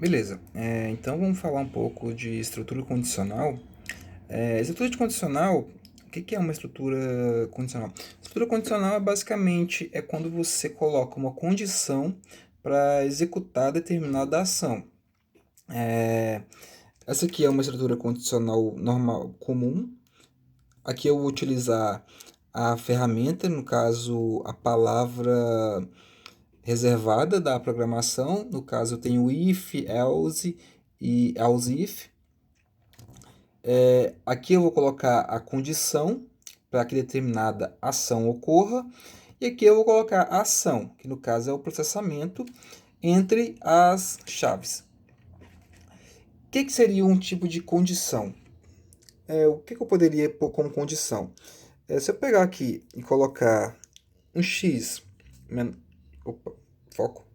Beleza, então vamos falar um pouco de estrutura condicional. Estrutura de condicional, o que é uma estrutura condicional? Estrutura condicional basicamente é quando você coloca uma condição para executar determinada ação. Essa aqui é uma estrutura condicional normal, comum. Aqui eu vou utilizar a ferramenta, no caso a palavra reservada da programação. No caso eu tenho if, else e else if. Aqui eu vou colocar a condição para que determinada ação ocorra. E aqui eu vou colocar a ação, que no caso é o processamento entre as chaves. O que seria um tipo de condição? O que eu poderia pôr como condição? Se eu pegar aqui e colocar um x... Opa, foco.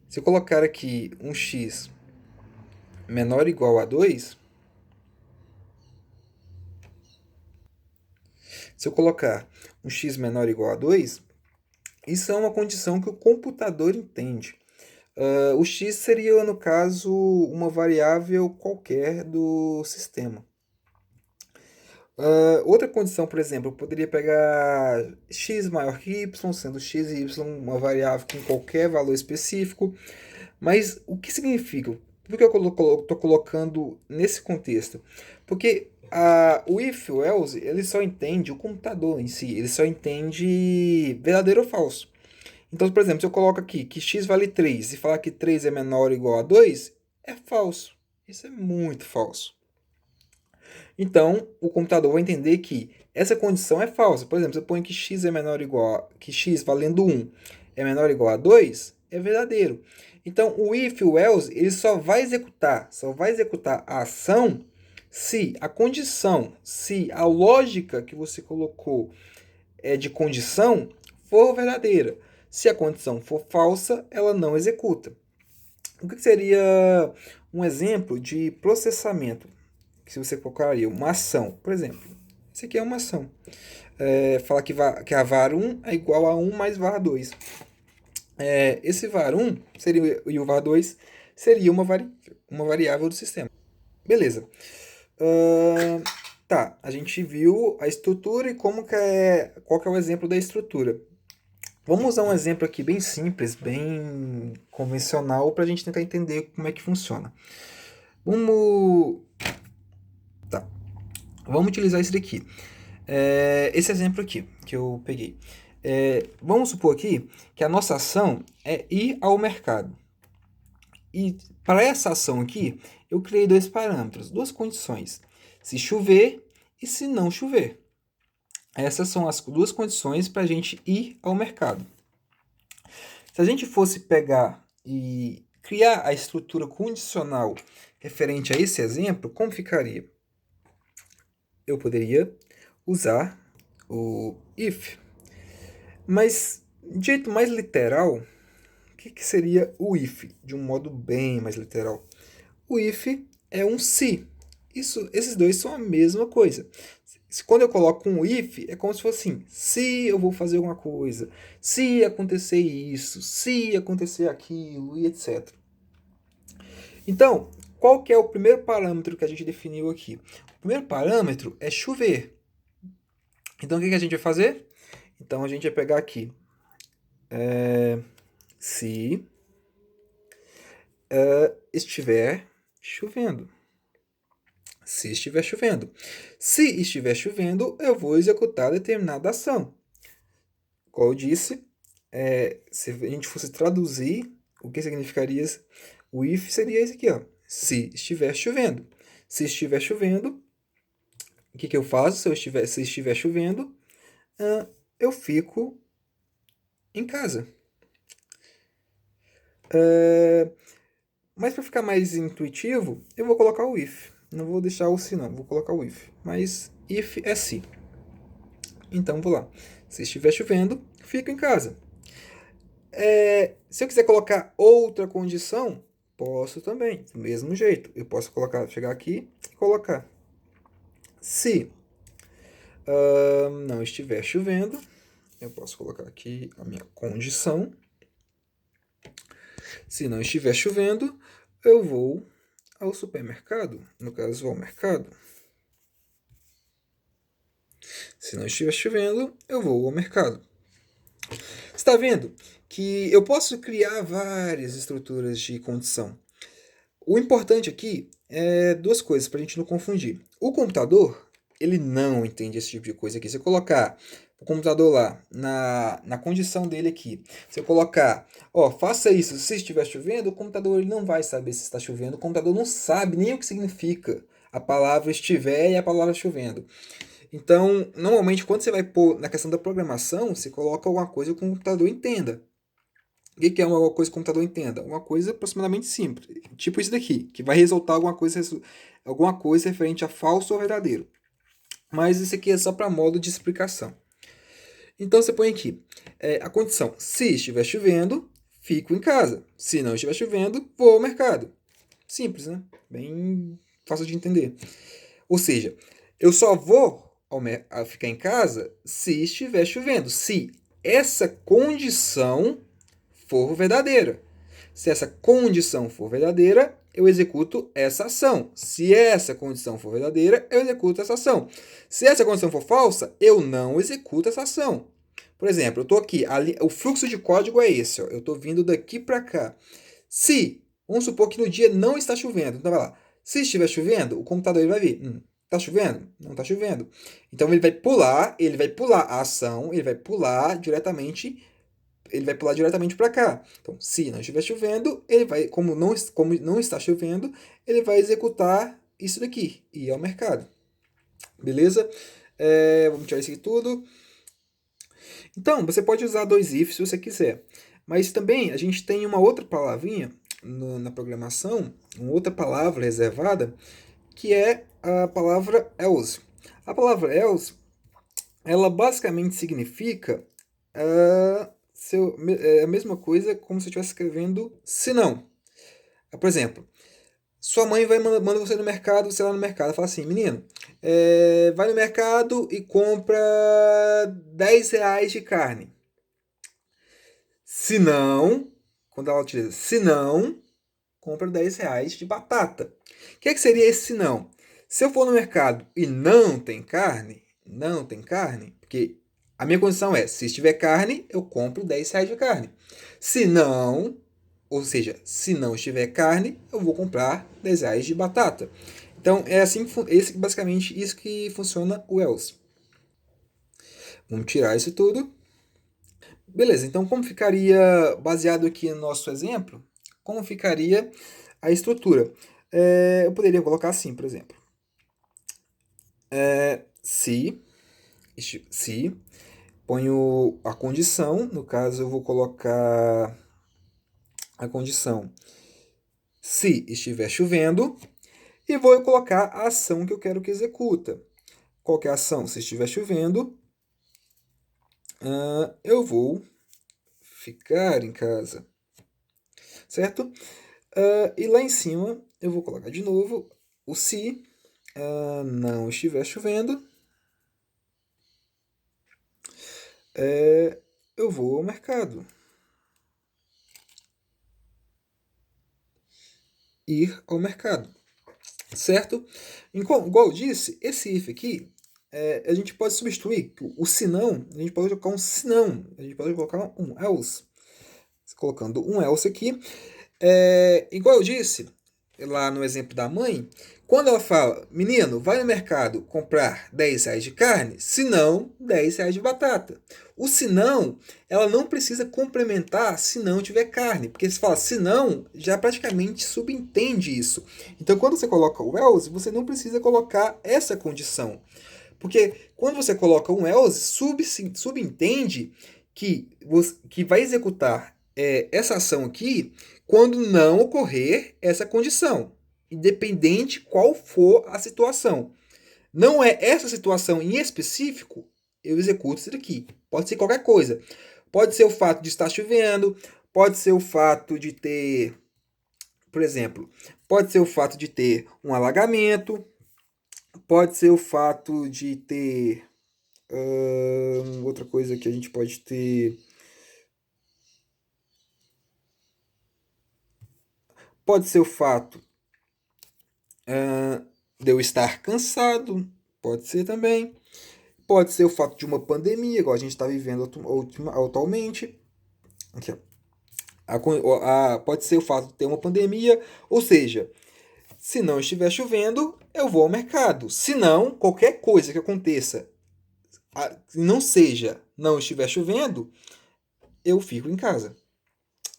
Se eu colocar aqui um x menor ou igual a 2, se eu colocar um x menor ou igual a 2, isso é uma condição que o computador entende. O x seria, no caso, uma variável qualquer do sistema. Outra condição, por exemplo, eu poderia pegar x maior que y, sendo x e y uma variável com qualquer valor específico. Mas o que significa? Por que eu estou colocando nesse contexto? Porque o if, o else, ele só entende o computador em si, ele só entende verdadeiro ou falso. Então, por exemplo, se eu coloco aqui que x vale 3 e falar que 3 é menor ou igual a 2, é falso. Isso é muito falso. Então, o computador vai entender que essa condição é falsa. Por exemplo, se eu ponho que x é menor ou igual que x valendo 1 é menor ou igual a 2, é verdadeiro. Então, o if e o else, ele só vai executar a ação se a condição, se a lógica que você colocou de condição for verdadeira. Se a condição for falsa, ela não executa. O que seria um exemplo de processamento? Que se você colocaria uma ação, por exemplo, isso aqui é uma ação. Falar que a var1 é igual a 1 mais var2. Esse var1 seria, e o var2 seria uma variável do sistema. Beleza. Tá, a gente viu a estrutura e qual que é o exemplo da estrutura. Vamos usar um exemplo aqui bem simples, bem convencional, para a gente tentar entender como é que funciona. Vamos utilizar esse daqui. Esse exemplo aqui que eu peguei. Vamos supor aqui que a nossa ação é ir ao mercado. E para essa ação aqui, eu criei dois parâmetros, duas condições. Se chover e se não chover. Essas são as duas condições para a gente ir ao mercado. Se a gente fosse pegar e criar a estrutura condicional referente a esse exemplo, como ficaria? Eu poderia usar o if. Mas, de jeito mais literal, o que seria o if? De um modo bem mais literal. O if é um se. Esses dois são a mesma coisa. Quando eu coloco um if, é como se fosse assim: se eu vou fazer alguma coisa, se acontecer isso, se acontecer aquilo, e etc. Então, qual que é o primeiro parâmetro que a gente definiu aqui? O primeiro parâmetro é chover. Então, o que a gente vai fazer? Então, a gente vai pegar aqui se estiver chovendo. Se estiver chovendo. Se estiver chovendo, eu vou executar determinada ação. Como eu disse, se a gente fosse traduzir, o que significaria o if seria esse aqui, ó. Se estiver chovendo. Se estiver chovendo, o que eu faço? Se estiver chovendo, eu fico em casa. Mas para ficar mais intuitivo, eu vou colocar o if. Não vou deixar o se não, vou colocar o if. Mas if é se. Então vou lá. Se estiver chovendo, fico em casa. Se eu quiser colocar outra condição, posso também, do mesmo jeito. Eu posso chegar aqui e colocar. Se não estiver chovendo, eu posso colocar aqui a minha condição. Se não estiver chovendo, eu vou ao supermercado, no caso, ao mercado. Se não estiver chovendo, eu vou ao mercado. Está vendo que eu posso criar várias estruturas de condição. O importante aqui é duas coisas para a gente não confundir. O computador, ele não entende esse tipo de coisa aqui. Se eu colocar o computador lá, na condição dele aqui, se eu colocar, ó, faça isso se estiver chovendo, o computador ele não vai saber se está chovendo. O computador não sabe nem o que significa a palavra estiver e a palavra chovendo. Então, normalmente, quando você vai pôr na questão da programação, você coloca alguma coisa que o computador entenda. O que é uma coisa que o computador entenda? Uma coisa aproximadamente simples, tipo isso daqui, que vai resultar alguma coisa referente a falso ou verdadeiro. Mas isso aqui é só para modo de explicação. Então você põe aqui a condição: se estiver chovendo, fico em casa. Se não estiver chovendo, vou ao mercado. Simples, né? Bem fácil de entender. Ou seja, eu só vou a ficar em casa se estiver chovendo. Se essa condição for verdadeira. Se essa condição for verdadeira, eu executo essa ação. Se essa condição for verdadeira, eu executo essa ação. Se essa condição for falsa, eu não executo essa ação. Por exemplo, eu estou aqui, o fluxo de código é esse. Ó, eu estou vindo daqui para cá. Se, vamos supor que no dia não está chovendo, então vai lá. Se estiver chovendo, o computador ele vai vir. Está chovendo? Não está chovendo. Então ele vai pular a ação, ele vai pular diretamente para cá. Então, se não estiver chovendo, ele vai, como não está chovendo, ele vai executar isso daqui e ir ao mercado. Beleza? Vamos tirar isso aqui tudo. Então, você pode usar dois ifs se você quiser. Mas também a gente tem uma outra palavrinha na programação, uma outra palavra reservada, que é a palavra else. A palavra else, ela basicamente significa a mesma coisa como se eu estivesse escrevendo se não. Por exemplo, sua mãe manda você no mercado, você lá no mercado, fala assim, menino, vai no mercado e compra R$ 10 de carne. Se não, quando ela utiliza se não, compra R$ 10 de batata. O que seria esse se não? Se eu for no mercado e não tem carne, porque a minha condição é, se estiver carne, eu compro R$ 10 de carne. Se não, ou seja, se não estiver carne, eu vou comprar R$ 10 de batata. Então, é assim basicamente isso que funciona o else. Vamos tirar isso tudo. Beleza, então como ficaria, baseado aqui no nosso exemplo, como ficaria a estrutura? Eu poderia colocar assim, por exemplo. Se ponho a condição, no caso eu vou colocar a condição se estiver chovendo, e vou colocar a ação que eu quero que executa. Qual que é a ação? Se estiver chovendo, eu vou ficar em casa, certo? E lá em cima eu vou colocar de novo o se não estiver chovendo, eu vou ao mercado. Ir ao mercado, certo? Igual eu disse, esse if aqui, a gente pode substituir o senão, a gente pode colocar um senão, a gente pode colocar um else. Colocando um else aqui, igual eu disse, lá no exemplo da mãe, quando ela fala, menino, vai no mercado comprar R$ 10 de carne, se não, R$ 10 de batata. O se não, ela não precisa complementar se não tiver carne, porque se fala se não, já praticamente subentende isso. Então, quando você coloca o else, você não precisa colocar essa condição. Porque quando você coloca um else, subentende que vai executar essa ação aqui quando não ocorrer essa condição, independente qual for a situação. Não é essa situação em específico, eu executo isso daqui. Pode ser qualquer coisa. Pode ser o fato de estar chovendo, pode ser o fato de ter, por exemplo, pode ser o fato de ter um alagamento, pode ser o fato de ter outra coisa que a gente pode ter. Pode ser o fato de eu estar cansado, pode ser também. Pode ser o fato de uma pandemia, igual a gente está vivendo atualmente. Aqui, ó. Pode ser o fato de ter uma pandemia, ou seja, se não estiver chovendo, eu vou ao mercado. Se não, qualquer coisa que aconteça, não seja, não estiver chovendo, eu fico em casa.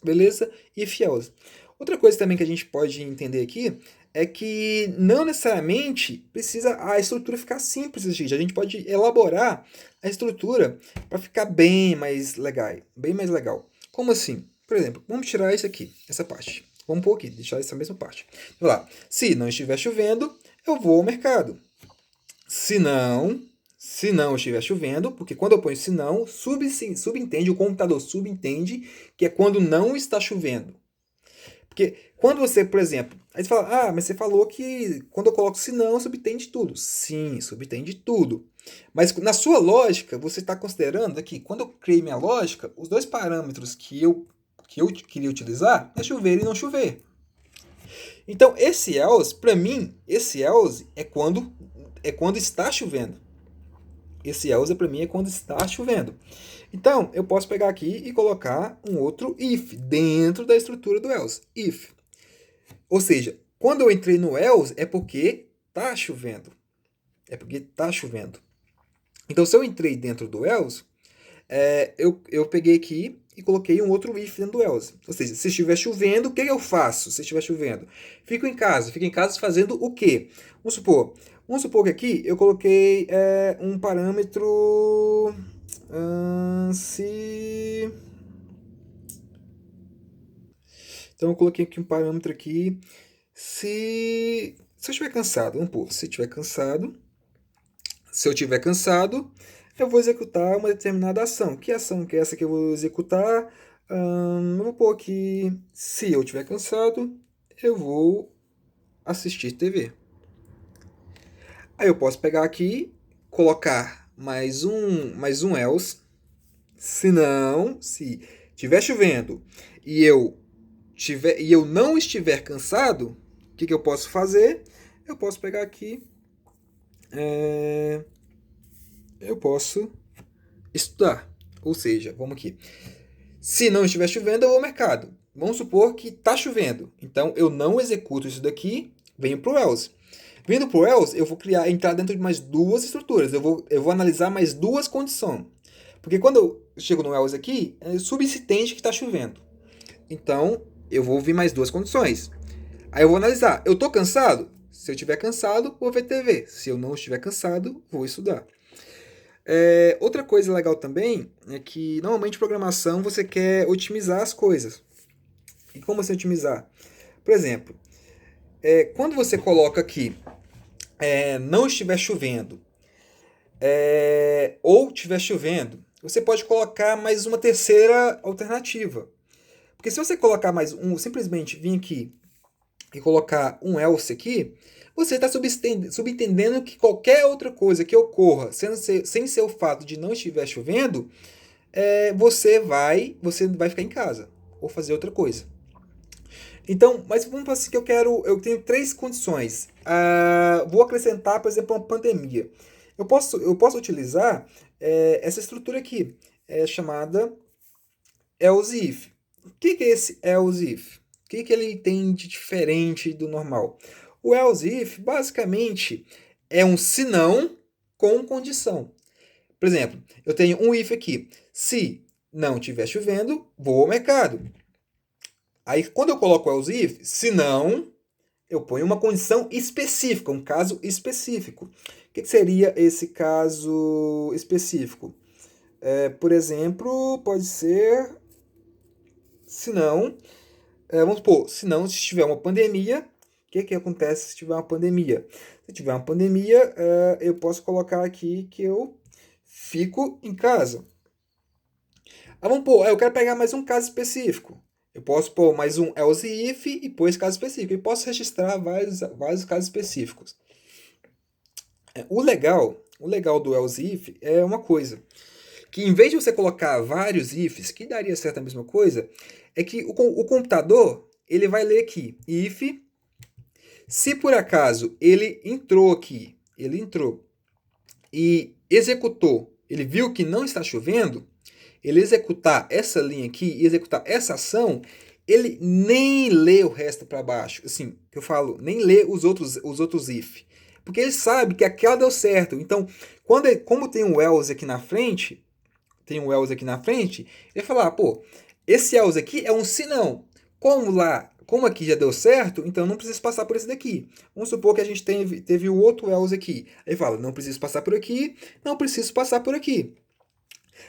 Beleza? If else. Outra coisa também que a gente pode entender aqui é que não necessariamente precisa a estrutura ficar simples, gente. A gente pode elaborar a estrutura para ficar bem mais legal, bem mais legal. Como assim? Por exemplo, vamos tirar isso aqui, essa parte. Vamos pôr aqui, deixar essa mesma parte. Vamos lá. Se não estiver chovendo, eu vou ao mercado. Se não estiver chovendo, porque quando eu ponho se não, subentende, o computador subentende que é quando não está chovendo. Porque quando você, por exemplo, aí você fala, mas você falou que quando eu coloco se não, subentende tudo. Sim, subentende tudo. Mas na sua lógica, você está considerando aqui, quando eu criei minha lógica, os dois parâmetros que eu queria utilizar é chover e não chover. Então, esse else, para mim, esse else é quando está chovendo. Esse else, para mim, é quando está chovendo. Então, eu posso pegar aqui e colocar um outro if dentro da estrutura do else. If. Ou seja, quando eu entrei no else, é porque está chovendo. É porque está chovendo. Então, se eu entrei dentro do else, eu peguei aqui e coloquei um outro if dentro do else. Ou seja, se estiver chovendo, o que eu faço se estiver chovendo? Fico em casa. Fico em casa fazendo o quê? Vamos supor que aqui eu coloquei um parâmetro... Então eu coloquei aqui um parâmetro aqui. Se eu estiver cansado, vamos pôr, se eu estiver cansado, eu vou executar uma determinada ação. Que ação que é essa que eu vou executar? Eu vou pôr aqui, se eu estiver cansado, eu vou assistir TV. Aí eu posso pegar aqui, colocar mais um else. Se estiver chovendo e eu não estiver cansado, o que eu posso fazer? Eu posso pegar aqui, eu posso estudar. Ou seja, vamos aqui. Se não estiver chovendo, eu vou ao mercado. Vamos supor que está chovendo. Então, eu não executo isso daqui, venho para o else. Vindo para o else, eu vou entrar dentro de mais duas estruturas. Eu vou analisar mais duas condições. Porque quando eu chego no else aqui, subentende que está chovendo. Então, eu vou vir mais duas condições. Aí eu vou analisar. Eu estou cansado? Se eu estiver cansado, vou ver TV. Se eu não estiver cansado, vou estudar. Outra coisa legal também é que, normalmente, em programação, você quer otimizar as coisas. E como você otimizar? Por exemplo, quando você coloca aqui, não estiver chovendo, ou estiver chovendo, você pode colocar mais uma terceira alternativa. Porque se você colocar simplesmente vir aqui e colocar um else aqui, você está subentendendo que qualquer outra coisa que ocorra sem ser o fato de não estiver chovendo, você vai ficar em casa ou fazer outra coisa. Então, mas vamos para assim que eu tenho três condições. Vou acrescentar, por exemplo, uma pandemia. Eu posso utilizar essa estrutura aqui, chamada else if. O que é esse else if? O que ele tem de diferente do normal? O else if, basicamente, é um se não com condição. Por exemplo, eu tenho um if aqui. Se não estiver chovendo, vou ao mercado. Aí, quando eu coloco o else if, se não, eu ponho uma condição específica, um caso específico. O que seria esse caso específico? Por exemplo, pode ser... Se não... vamos supor, se tiver uma pandemia, o que acontece se tiver uma pandemia? Se tiver uma pandemia, eu posso colocar aqui que eu fico em casa. Vamos pôr, eu quero pegar mais um caso específico. Eu posso pôr mais um else if e pôr esse caso específico. E posso registrar vários casos específicos. O legal do else if é uma coisa. Que em vez de você colocar vários ifs, que daria certo a mesma coisa, é que o computador, ele vai ler aqui, if, se por acaso ele entrou aqui, ele entrou e executou, ele viu que não está chovendo, ele executar essa linha aqui e executar essa ação, ele nem lê o resto para baixo. Assim, que eu falo, nem lê os outros if. Porque ele sabe que aquela deu certo. Então, como tem um else aqui na frente, ele fala, pô, esse else aqui é um se não. Como aqui já deu certo, então não preciso passar por esse daqui. Vamos supor que a gente teve o outro else aqui. Aí fala, não preciso passar por aqui, não preciso passar por aqui.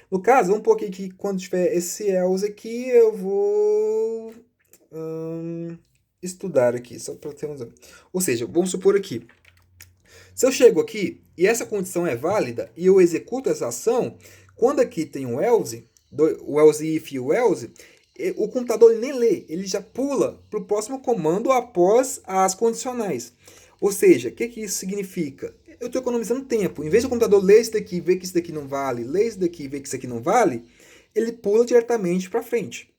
No caso, vamos pôr aqui que quando tiver esse else aqui, eu vou estudar aqui, só para ter um exemplo. Ou seja, vamos supor aqui, se eu chego aqui e essa condição é válida e eu executo essa ação, quando aqui tem um else, o else if e o else, o computador nem lê, ele já pula para o próximo comando após as condicionais. Ou seja, o que isso significa? Eu estou economizando tempo. Em vez do computador ler isso daqui, ver que isso daqui não vale, ler isso daqui, ver que isso aqui não vale, ele pula diretamente para frente.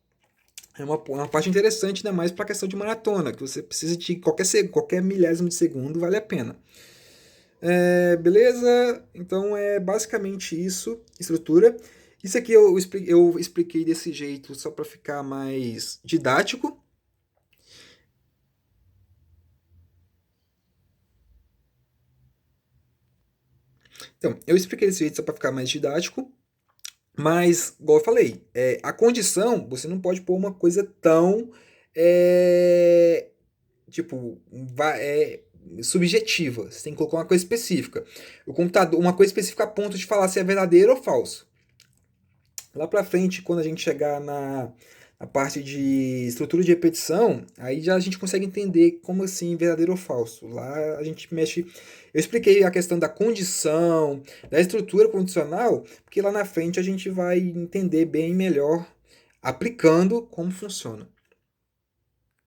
É uma parte interessante, ainda mais para a questão de maratona, que você precisa de qualquer milésimo de segundo, vale a pena. Beleza? Então é basicamente isso, estrutura. Isso aqui eu expliquei desse jeito só para ficar mais didático. Então, eu expliquei desse jeito só para ficar mais didático. Mas, igual eu falei, a condição, você não pode pôr uma coisa tão, tipo, subjetiva. Você tem que colocar uma coisa específica. O computador, uma coisa específica a ponto de falar se é verdadeiro ou falso. Lá pra frente, quando a gente chegar na parte de estrutura de repetição, aí já a gente consegue entender como assim verdadeiro ou falso. Lá a gente mexe. Eu expliquei a questão da condição, da estrutura condicional, porque lá na frente a gente vai entender bem melhor aplicando como funciona.